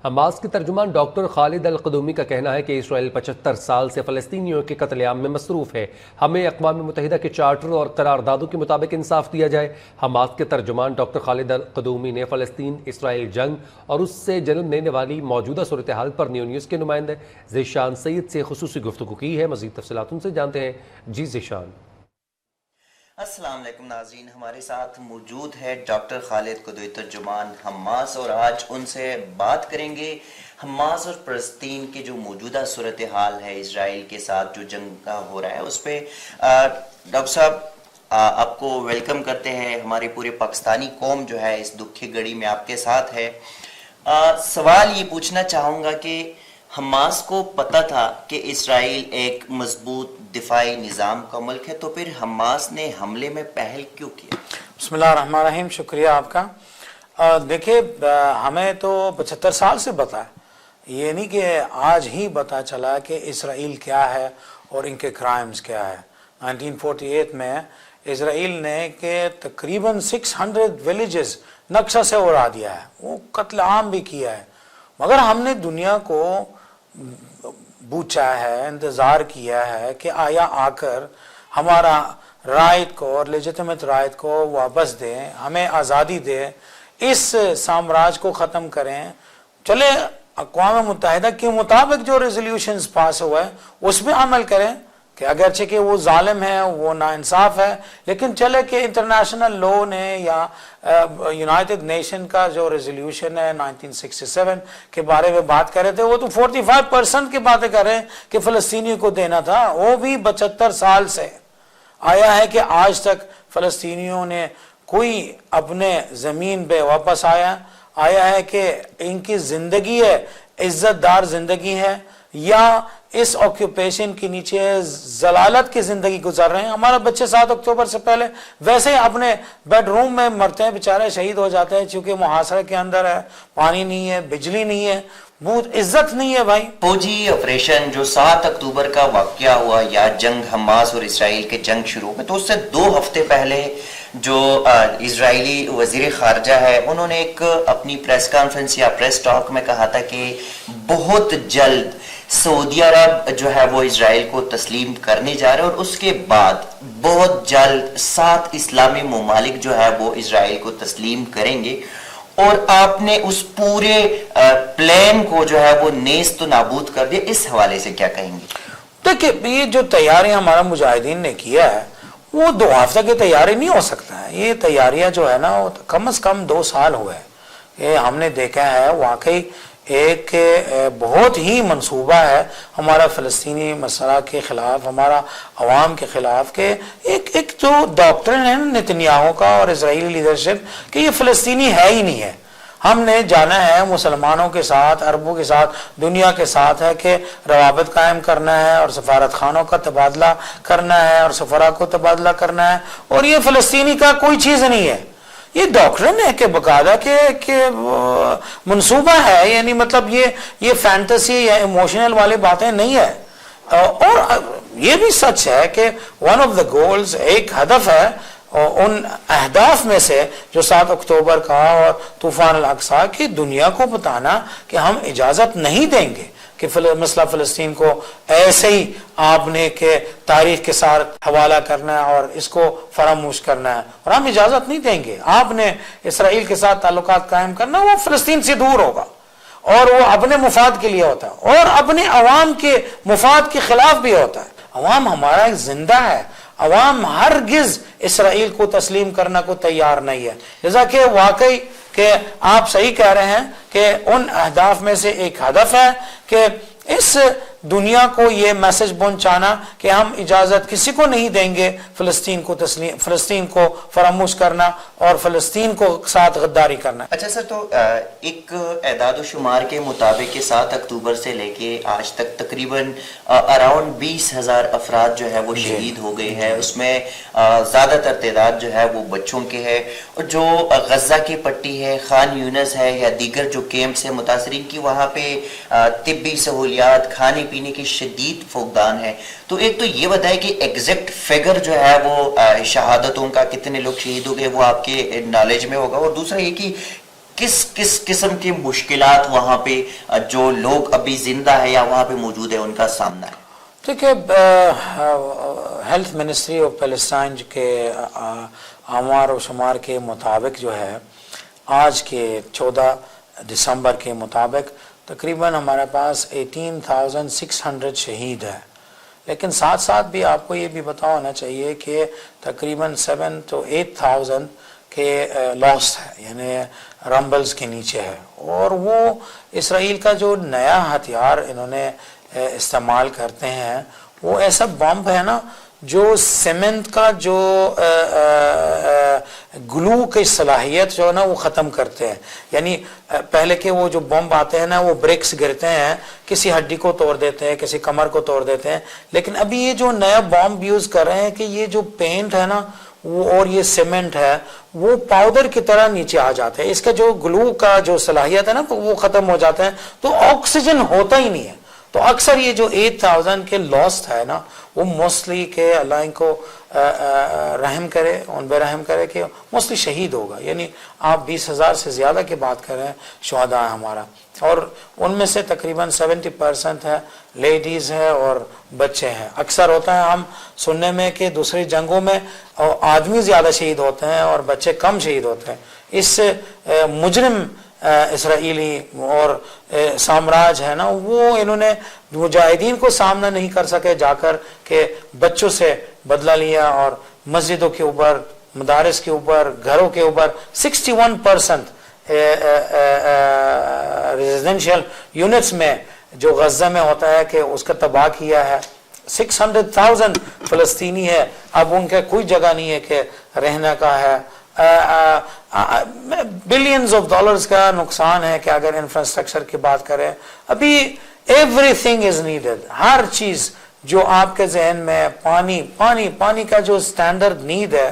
Hamas کے ترجمان doctor خالد القدومی کا کہنا ہے کہ اسرائیل 75 سال سے فلسطینیوں کے قتل عام میں مصروف ہے۔ ہمیں اقوام متحدہ کے چارٹر اور قراردادوں کے مطابق انصاف دیا جائے۔ حماس کے ترجمان ڈاکٹر خالد القدومی نے فلسطین اسرائیل جنگ اور اس سے جنم لینے والی موجودہ صورتحال پر نیوز کے نمائندے ذیشان سعید سے خصوصی گفتگو کی ہے۔ مزید تفصیلات ان سے جانتے ہیں۔ جی ذیشان۔ السلام علیکم ناظرین، ہمارے ساتھ موجود ہے ڈاکٹر خالد قدومی ترجمان حماس، اور آج ان سے بات کریں گے حماس اور فلسطین کی جو موجودہ صورتحال ہے اسرائیل کے ساتھ جو جنگ کا ہو رہا ہے اس پہ۔ ڈاکٹر صاحب آپ کو ویلکم کرتے ہیں، ہماری پورے پاکستانی قوم جو ہے اس دکھ کی گھڑی میں آپ کے ساتھ ہے۔ سوال یہ پوچھنا چاہوں گا کہ حماس کو پتہ تھا کہ اسرائیل ایک مضبوط دفاعی نظام کا ملک ہے، تو پھر حماس نے حملے میں پہل کیوں کیا؟ بسم اللہ الرحمن الرحیم، شکریہ آپ کا۔ دیکھیں، ہمیں تو 75 سال سے پتہ ہے، یہ نہیں کہ آج ہی پتہ چلا کہ اسرائیل کیا ہے اور ان کے کرائمز کیا ہے۔ 1948 میں اسرائیل نے کہ تقریباً 600 ولیجز نقشہ سے اڑا دیا ہے، وہ قتل عام بھی کیا ہے، مگر ہم نے دنیا کو پوچھا ہے، انتظار کیا ہے کہ آیا آ کر ہمارا رائٹ کو اور لیجیٹمیٹ رائٹ کو واپس دیں، ہمیں آزادی دیں، اس سامراج کو ختم کریں۔ چلے اقوام متحدہ کے مطابق جو ریزولوشنز پاس ہوئے اس میں عمل کریں، کہ اگرچہ کہ وہ ظالم ہے، وہ ناانصاف ہے، لیکن چلے کہ انٹرنیشنل لاء نے یا یونائٹڈ نیشن کا جو ریزولوشن ہے 1967 کے بارے میں بات کر رہے تھے، وہ تو 45% کی باتیں کر رہے ہیں کہ فلسطینیوں کو دینا تھا، وہ بھی 75 سال سے آیا ہے کہ آج تک فلسطینیوں نے کوئی اپنے زمین پہ واپس آیا ہے کہ ان کی زندگی ہے، عزت دار زندگی ہے، یا اس آکیوپیشن کے نیچے ضلالت کی زندگی گزار رہے ہیں۔ ہمارا بچے 7 اکتوبر سے پہلے ویسے اپنے بیڈ روم میں مرتے ہیں، بیچارے شہید ہو جاتے ہیں، چونکہ محاصرے کے اندر ہے، پانی نہیں ہے، بجلی نہیں ہے، بہت عزت نہیں ہے بھائی۔ فوجی آپریشن جو 7 اکتوبر کا واقعہ ہوا یا جنگ حماس اور اسرائیل کے جنگ شروع ہوئے، تو اس سے 2 ہفتے پہلے جو اسرائیلی وزیر خارجہ ہے انہوں نے ایک اپنی پریس کانفرنس یا پریس ٹاک میں کہا تھا کہ بہت جلد سعودی عرب جو ہے وہ اسرائیل کو تسلیم کرنے جا رہے ہیں، اور اس کے بعد بہت جلد 7 اسلامی ممالک جو ہے وہ اسرائیل کو تسلیم کریں گے، اور آپ نے اس پورے پلان کو جو ہے وہ نیست و نابود کر دیا۔ اس حوالے سے کیا کہیں گے؟ دیکھیں، یہ جو تیاری ہمارا مجاہدین نے کیا ہے وہ 2 ہفتہ کی تیاری نہیں ہو سکتا ہے، یہ تیاریاں جو ہے نا وہ کم از کم 2 سال ہوئے ہیں۔ یہ ہم نے دیکھا ہے واقعی ایک بہت ہی منصوبہ ہے ہمارا فلسطینی مسئلہ کے خلاف، ہمارا عوام کے خلاف، کہ ایک جو ڈاکٹرن ہے نتنیاہو کا اور اسرائیلی لیڈرشپ کہ یہ فلسطینی ہے ہی نہیں ہے۔ ہم نے جانا ہے مسلمانوں کے ساتھ، عربوں کے ساتھ، دنیا کے ساتھ ہے کہ روابط قائم کرنا ہے اور سفارت خانوں کا تبادلہ کرنا ہے اور سفراء کو تبادلہ کرنا ہے، اور یہ فلسطینی کا کوئی چیز نہیں ہے، یہ ڈاکٹرن ہے کہ باقاعدہ کہ منصوبہ ہے، یعنی مطلب یہ فینٹیسی یا ایموشنل والی باتیں نہیں ہے۔ اور یہ بھی سچ ہے کہ ون آف دا گولز، ایک ہدف ہے ان اہداف میں سے جو 7 اکتوبر کا اور طوفان الاقصی کی دنیا کو بتانا کہ ہم اجازت نہیں دیں گے کہ مسئلہ فلسطین کو ایسے ہی آپ نے کہ تاریخ کے ساتھ حوالہ کرنا ہے اور اس کو فراموش کرنا ہے، اور ہم اجازت نہیں دیں گے۔ آپ نے اسرائیل کے ساتھ تعلقات قائم کرنا، وہ فلسطین سے دور ہوگا اور وہ اپنے مفاد کے لیے ہوتا ہے اور اپنے عوام کے مفاد کے خلاف بھی ہوتا ہے۔ عوام ہمارا ایک زندہ ہے، عوام ہرگز اسرائیل کو تسلیم کرنا کو تیار نہیں ہے، جیسا کہ واقعی کہ آپ صحیح کہہ رہے ہیں کہ ان اہداف میں سے ایک ہدف ہے کہ اس دنیا کو یہ میسج پہنچانا کہ ہم اجازت کسی کو نہیں دیں گے فلسطین کو فراموش کرنا اور فلسطین کو ساتھ غداری کرنا۔ اچھا سر، تو ایک اعداد و شمار کے مطابق 7 اکتوبر سے لے کے آج تک تقریباً اراؤنڈ 20,000 افراد جو ہے وہ شہید ہو گئے ہیں، اس میں زیادہ تر تعداد جو ہے وہ بچوں کے ہے، اور جو غزہ کی پٹی ہے، خان یونس ہے یا دیگر جو کیمپس ہیں متاثرین کی، وہاں پہ طبی سہولیات، کھانے پینے کی شدید فقدان ہے۔ تو ایک تو یہ بتائے کہ ایگزیکٹ فگر جو ہے وہ شہادتوں کا کتنے لوگ شہید ہو گئے وہ آپ کے نالج میں ہوگا، اور دوسرا یہ کہ کس قسم کی مشکلات وہاں پہ جو لوگ ابھی زندہ ہے یا وہاں پہ موجود ہے ان کا سامنا ہے؟ دیکھیے ہیلتھ منسٹری آف پیلسٹائن کے اعمار و شمار کے مطابق جو ہے آج کے 14 دسمبر کے مطابق تقریباً ہمارے پاس 18,600 شہید ہے، لیکن ساتھ ساتھ بھی آپ کو یہ بھی پتا ہونا چاہیے کہ تقریباً 7,000 to 8,000 کے لاس ہے، یعنی رمبلز کے نیچے ہے. اور وہ اسرائیل کا جو نیا ہتھیار انہوں نے استعمال کرتے ہیں وہ ایسا بمب ہے نا جو سیمنٹ کا جو گلو کی صلاحیت جو ہے نا وہ ختم کرتے ہیں. یعنی پہلے کے وہ جو بمب آتے ہیں نا وہ بریکس گرتے ہیں، کسی ہڈی کو توڑ دیتے ہیں، کسی کمر کو توڑ دیتے ہیں، لیکن ابھی یہ جو نیا بمب یوز کر رہے ہیں کہ یہ جو پینٹ ہے نا وہ اور یہ سیمنٹ ہے وہ پاؤڈر کی طرح نیچے آ جاتے ہیں، اس کا جو گلو کا جو صلاحیت ہے نا وہ ختم ہو جاتا ہے، تو آکسیجن ہوتا ہی نہیں ہے. تو اکثر یہ جو 8,000 کے لاسٹ ہے نا وہ موسٹلی کہ اللہ ان کو رحم کرے، ان پہ رحم کرے کہ موسٹلی شہید ہوگا. یعنی آپ 20,000 سے زیادہ کی بات کر رہے ہیں شہداء ہیں ہمارا، اور ان میں سے تقریباً 70% ہے لیڈیز ہے اور بچے ہیں. اکثر ہوتا ہے ہم سننے میں کہ دوسری جنگوں میں آدمی زیادہ شہید ہوتے ہیں اور بچے کم شہید ہوتے ہیں. اس سے مجرم اسرائیلی اور سامراج ہے نا وہ انہوں نے مجاہدین کو سامنا نہیں کر سکے جا کر کہ بچوں سے بدلہ لیا اور مسجدوں کے اوپر، مدارس کے اوپر، گھروں کے اوپر 61% ریزیڈنشیل یونٹس میں جو غزہ میں ہوتا ہے کہ اس کا تباہ کیا ہے. 600,000 فلسطینی ہے، اب ان کا کوئی جگہ نہیں ہے کہ رہنے کا ہے. بلینز آف ڈالرز کا نقصان ہے کہ اگر انفراسٹرکچر کی بات کریں. ابھی ایوری تھنگ از نیڈڈ، ہر چیز جو آپ کے ذہن میں، پانی کا جو اسٹینڈرڈ نیڈ ہے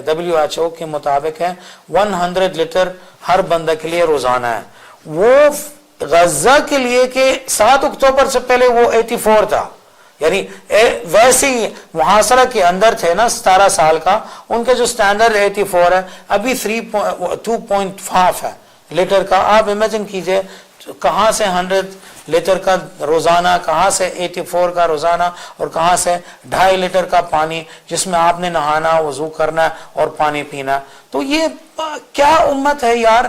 WHO کے مطابق ہے 100 لیٹر ہر بندہ کے لیے روزانہ ہے. وہ غزہ کے لیے کہ 7 اکتوبر سے پہلے وہ 84 تھا، یعنی ویسے ہی محاصرہ کے اندر تھے نا 17 سال کا، ان کا جو سٹینڈرڈ 84 ہے، ابھی 2.5 ہے لیٹر کا. آپ امیجن کیجئے کہاں سے 100 لیٹر کا روزانہ، کہاں سے 84 کا روزانہ، اور کہاں سے 2.5 لیٹر کا پانی جس میں آپ نے نہانا، وضو کرنا اور پانی پینا. تو یہ کیا امت ہے یار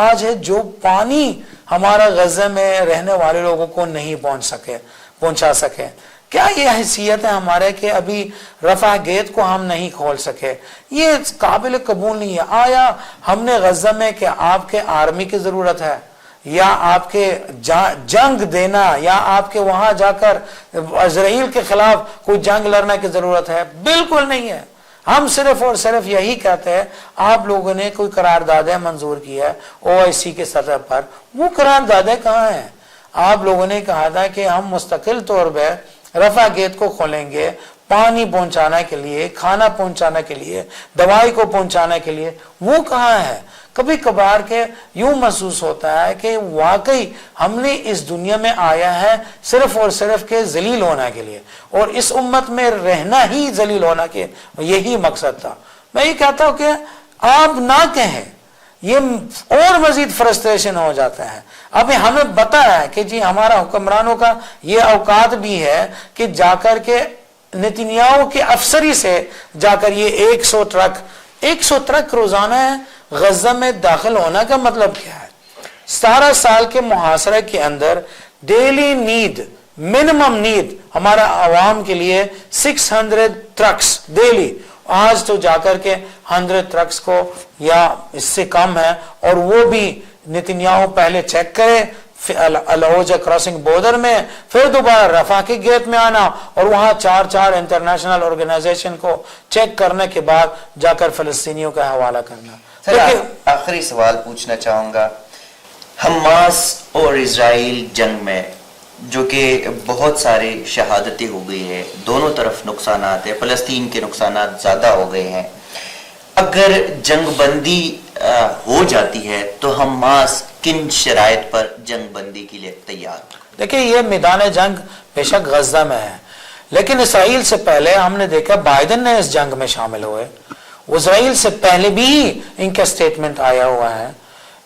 آج ہے جو پانی ہمارا غزہ میں رہنے والے لوگوں کو نہیں پہنچا سکے. کیا یہ حیثیت ہے ہمارے کہ ابھی رفح گیٹ کو ہم نہیں کھول سکے؟ یہ قابل قبول نہیں ہے. آیا ہم نے غزہ میں کہ آپ کے آرمی کی ضرورت ہے، یا آپ کے جنگ دینا، یا آپ کے وہاں جا کر اسرائیل کے خلاف کوئی جنگ لڑنے کی ضرورت ہے؟ بالکل نہیں ہے. ہم صرف اور صرف یہی کہتے ہیں آپ لوگوں نے کوئی قراردادیں منظور کی ہے OIC کے سطح پر، وہ قراردادیں کہاں ہیں؟ آپ لوگوں نے کہا تھا کہ ہم مستقل طور پہ رفح گیٹ کو کھولیں گے پانی پہنچانے کے لیے، کھانا پہنچانے کے لیے، دوائی کو پہنچانے کے لیے. وہ کہاں ہے؟ کبھی کبھار کے یوں محسوس ہوتا ہے کہ واقعی ہم نے اس دنیا میں آیا ہے صرف اور صرف کے ذلیل ہونے کے لیے، اور اس امت میں رہنا ہی ذلیل ہونا کے یہی مقصد تھا. میں یہ کہتا ہوں کہ آپ نہ کہیں، یہ اور مزید فرسٹریشن ہو جاتا ہے. ابھی ہمیں پتا ہے کہ جی ہمارا حکمرانوں کا یہ اوقات بھی ہے کہ جا کر کے نتنیاہو کے افسری سے جا کر یہ 100 ٹرک روزانہ ہے غزہ میں داخل ہونا کا مطلب کیا ہے؟ 17 سال کے محاصرے کے اندر ڈیلی نیڈ، منیمم نیڈ ہمارا عوام کے لیے 600 ٹرکس ڈیلی. آج تو جا کر کے 100 ٹرکس کو یا اس سے کم ہے، اور وہ بھی نتنیاہو پہلے چیک کرے العوجہ کراسنگ بورڈر میں، پھر دوبارہ رفح کے گیٹ میں آنا، اور وہاں 4 انٹرنیشنل آرگنائزیشن کو چیک کرنے کے بعد جا کر فلسطینیوں کا حوالہ کرنا. آخری سوال پوچھنا چاہوں گا، حماس اور اسرائیل جنگ میں جو کہ بہت سارے شہادتیں ہو گئی ہے، دونوں طرف نقصانات ہیں، فلسطین کے نقصانات زیادہ ہو گئے ہیں. اگر جنگ بندی ہو جاتی ہے تو حماس کن شرائط پر جنگ بندی کے لیے تیار؟ دیکھیں یہ میدان جنگ بے شک غزہ میں ہے، لیکن اسرائیل سے پہلے ہم نے دیکھا بائیڈن نے اس جنگ میں شامل ہوئے. اسرائیل سے پہلے بھی ان کا سٹیٹمنٹ آیا ہوا ہے.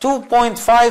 $2.5